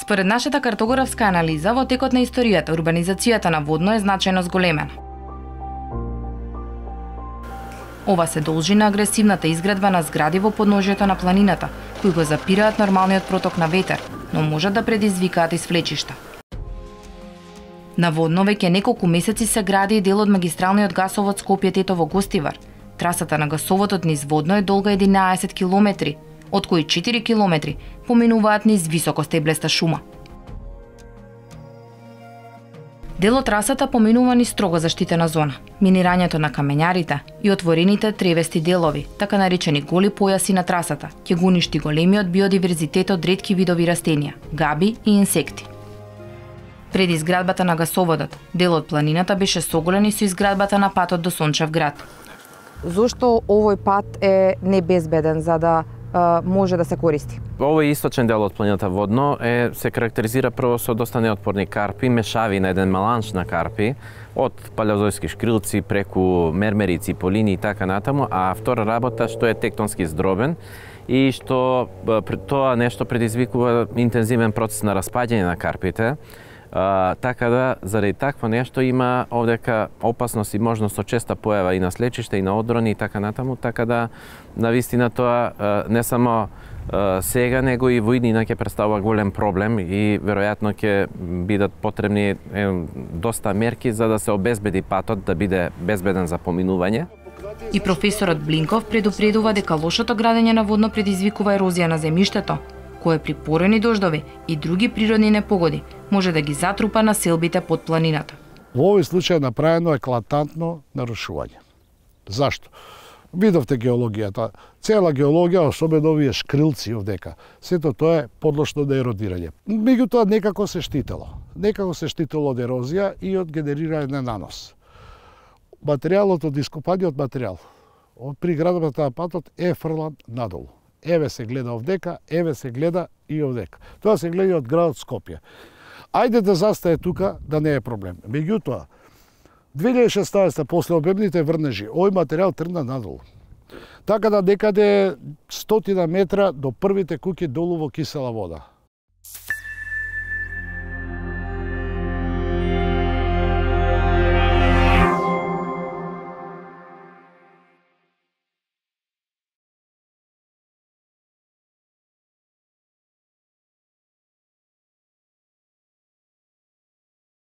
Според нашата картографска анализа, во текот на историјата, урбанизацијата на Водно е значајно зголемена. Ова се должи на агресивната изградба на згради во подножјето на планината, кои го запираат нормалниот проток на ветер, но можат да предизвикаат и свлечишта. На Водно веќе неколку месеци се гради и дел од магистралниот гасовод Скопје-Тетово-Гостивар. Трасата на гасоводот низ Водно е долга 11 километри, од кои 4 километри поминуваат низ високо стеблеста шума. Дел од трасата поминува низ строго заштитена зона, минирањето на камењарите и отворените тревести делови, така наречени голи појаси на трасата, ќе го уништи големиот биодиверзитет од ретки видови растенија, габи и инсекти. Пред изградбата на гасоводот, дел од планината беше соголен и со изградбата на патот до Сончев град. Зошто овој пат е небезбеден за да може да се користи? Овој источен дел од планината Водно се карактеризира прво со доста неотпорни карпи, мешавина, еден меланж на карпи, од палеозојски шкрилци преку мермерици, полини и така натаму, а втора работа што е тектонски здробен и што тоа нешто предизвикува интензивен процес на распаѓање на карпите. Така да, заради такво нешто има овдека опасност и можност од честа појава и на слечиште, и на одрони и така натаму, така да, навистина тоа не само сега, него и во иднина ќе представува голем проблем и веројатно ќе бидат потребни доста мерки за да се обезбеди патот да биде безбеден за поминување. И професорот Блинков предупредува дека лошото градење на Водно предизвикува ерозија на земјиштето, кое при порани дождови и други природни непогоди може да ги затрупа населбите под планината. Во овој случај направено еклатантно нарушување. Зашто? Видовте геологијата. Цела геологија, особено овие шкрилци овдека, сето тоа е подложно на еродирање. Меѓутоа некако се штитело. Некако се штитело од ерозија и од генерирање на нанос. Материјалот од ископаниот материјал од приградбата на патот е фрлан надолу. Еве се гледа овдека, еве се гледа и овдека. Тоа се гледа од градот Скопје. Ајде да застае тука, да не е проблем. Меѓутоа, 2016 после обемните врнежи, овој материјал тргна надолу. Така да некаде 100 метра до првите куќи долу во кисела вода.